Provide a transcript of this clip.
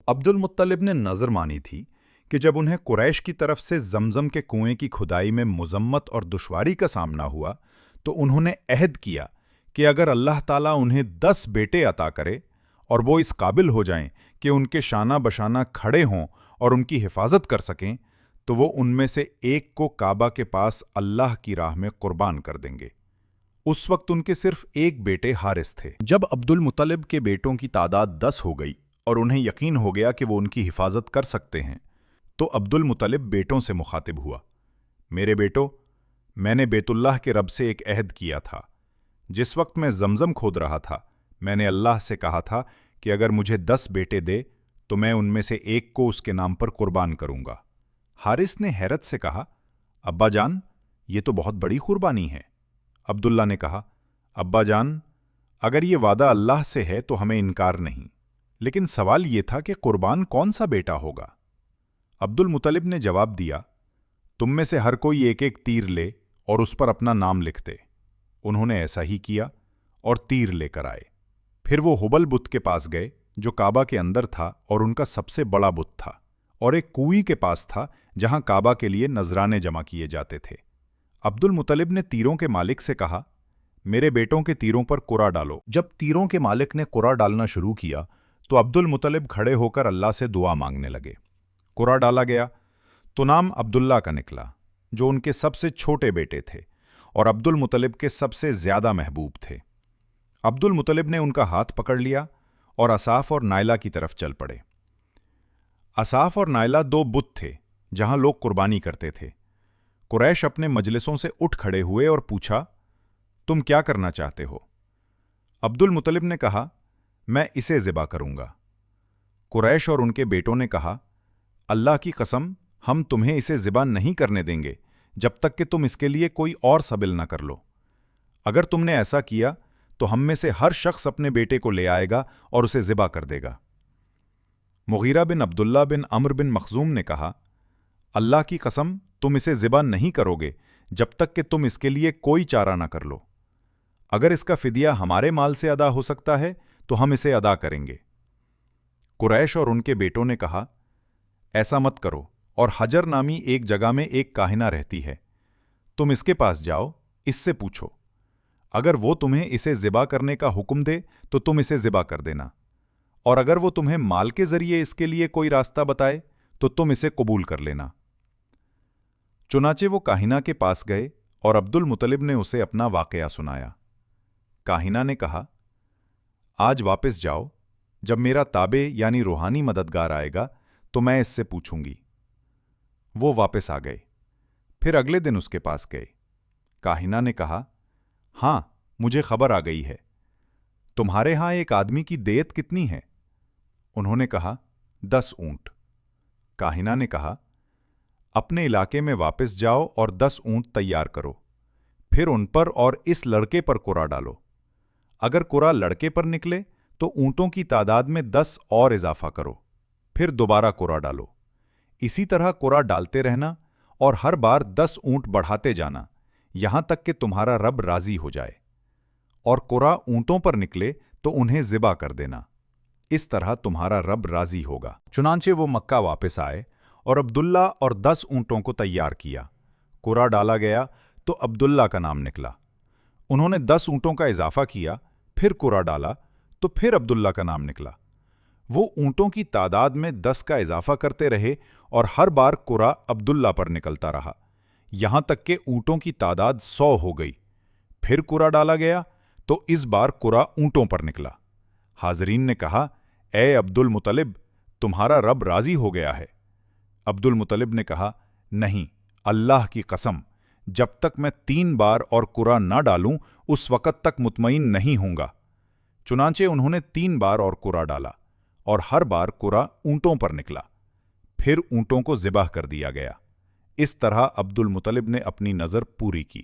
अब्दुल मुत्तलिब ने नज़र मानी थी कि जब उन्हें कुरैश की तरफ से जमजम के कुएं की खुदाई में मुजम्मत और दुश्वारी का सामना हुआ, तो उन्होंने अहद किया कि अगर अल्लाह ताला उन्हें 10 बेटे अता करे और वो इस काबिल हो जाएं कि उनके शाना बशाना खड़े हों और उनकी हिफाजत कर सकें, तो वो उनमें से एक को काबा के पास अल्लाह की राह में कुर्बान कर देंगे। उस वक्त उनके सिर्फ एक बेटे हारिस थे। जब अब्दुल मुत्तलिब के बेटों की तादाद 10 हो गई और उन्हें यकीन हो गया कि वो उनकी हिफाजत कर सकते हैं, तो अब्दुल मुत्तलिब बेटों से मुखातिब हुआ, मेरे बेटो, मैंने बैतुल्लाह के रब से एक अहद किया था। जिस वक्त मैं जमजम खोद रहा था, मैंने अल्लाह से कहा था कि अगर मुझे 10 बेटे दे तो मैं उनमें से एक को उसके नाम पर कुर्बान करूंगा। हारिस ने हैरत से कहा, अब्बा जान, ये तो बहुत बड़ी कुर्बानी है। अब्दुल्ला ने कहा, अब्बा जान, अगर ये वादा अल्लाह से है तो हमें इनकार नहीं, लेकिन सवाल ये था कि कुर्बान कौन सा बेटा होगा। अब्दुल मुत्तलिब ने जवाब दिया, तुम में से हर कोई एक एक तीर ले और उस पर अपना नाम लिख दे। उन्होंने ऐसा ही किया और तीर लेकर आए। फिर वो हुबल बुत के पास गए जो काबा के अंदर था और उनका सबसे बड़ा बुत था, और एक कुएं के पास था जहां काबा के लिए नजराने जमा किए जाते थे। अब्दुल मुत्तलिब ने तीरों के मालिक से कहा, मेरे बेटों के तीरों पर कुरा डालो। जब तीरों के मालिक ने कुरा डालना शुरू किया तो अब्दुल मुत्तलिब खड़े होकर अल्लाह से दुआ मांगने लगे। कुरा डाला गया तो नाम अब्दुल्ला का निकला, जो उनके सबसे छोटे बेटे थे और अब्दुल मुत्तलिब के सबसे ज्यादा महबूब थे। अब्दुल मुत्तलिब ने उनका हाथ पकड़ लिया और असाफ और नायला की तरफ चल पड़े। असाफ और नायला 2 बुत थे जहां लोग कुर्बानी करते थे। कुरैश अपने मजलिसों से उठ खड़े हुए और पूछा, तुम क्या करना चाहते हो? अब्दुल मुत्तलिब ने कहा, मैं इसे ज़िबा करूंगा। कुरैश और उनके बेटों ने कहा, अल्लाह की कसम, हम तुम्हें इसे ज़िबा नहीं करने देंगे जब तक कि तुम इसके लिए कोई और सबिल न कर लो। अगर तुमने ऐसा किया तो हम में से हर शख्स अपने बेटे को ले आएगा और उसे ज़िबा कर देगा। मुगीरा बिन अब्दुल्ला बिन अम्र बिन मखजूम ने कहा, अल्लाह की कसम, तुम इसे ज़िबा नहीं करोगे जब तक कि तुम इसके लिए कोई चारा न कर लो। अगर इसका फिदिया हमारे माल से अदा हो सकता है तो हम इसे अदा करेंगे। कुरैश और उनके बेटों ने कहा, ऐसा मत करो, और हजर नामी एक जगह में एक काहिना रहती है, तुम इसके पास जाओ, इससे पूछो। अगर वो तुम्हें इसे ज़िबा करने का हुक्म दे तो तुम इसे ज़िबा कर देना, और अगर वो तुम्हें माल के जरिए इसके लिए कोई रास्ता बताए तो तुम इसे कबूल कर लेना। चुनाचे वो काहिना के पास गए और अब्दुल मुत्तलिब ने उसे अपना वाकया सुनाया। काहिना ने कहा, आज वापस जाओ, जब मेरा ताबे यानी रूहानी मददगार आएगा तो मैं इससे पूछूंगी। वो वापस आ गए। फिर अगले दिन उसके पास गए। काहिना ने कहा, हां, मुझे खबर आ गई है। तुम्हारे यहां एक आदमी की देयत कितनी है? उन्होंने कहा, 10 ऊंट। काहिना ने कहा, अपने इलाके में वापस जाओ और 10 ऊंट तैयार करो, फिर उन पर और इस लड़के पर कुरा डालो। अगर कुरा लड़के पर निकले तो ऊंटों की तादाद में 10 और इजाफा करो, फिर दोबारा कुरा डालो। इसी तरह कुरा डालते रहना और हर बार 10 ऊंट बढ़ाते जाना, यहां तक कि तुम्हारा रब राजी हो जाए। और कुरा ऊंटों पर निकले तो उन्हें ज़िबा कर देना। इस तरह तुम्हारा रब राजी होगा। चुनांचे वो मक्का वापस आए और अब्दुल्ला और 10 ऊंटों को तैयार किया। कुरा डाला गया तो अब्दुल्ला का नाम निकला। उन्होंने 10 ऊंटों का इजाफा किया, फिर कुरा डाला तो फिर अब्दुल्ला का नाम निकला। वो ऊंटों की तादाद में 10 का इजाफा करते रहे और हर बार कुरा अब्दुल्ला पर निकलता रहा, यहां तक कि ऊंटों की तादाद 100 हो गई। फिर कुरा डाला गया तो इस बार कुरा ऊंटों पर निकला। हाजरीन ने कहा, ए अब्दुल मुत्तलिब, तुम्हारा रब राजी हो गया है। अब्दुल मुत्तलिब ने कहा, नहीं, अल्लाह की कसम, जब तक मैं 3 बार और कुरा न डालूं उस वक़्त तक मुतमईन नहीं होऊंगा। चुनांचे उन्होंने 3 बार और कुरा डाला और हर बार कुरा ऊंटों पर निकला। फिर ऊंटों को ज़िबाह कर दिया गया। इस तरह अब्दुल मुत्तलिब ने अपनी नज़र पूरी की।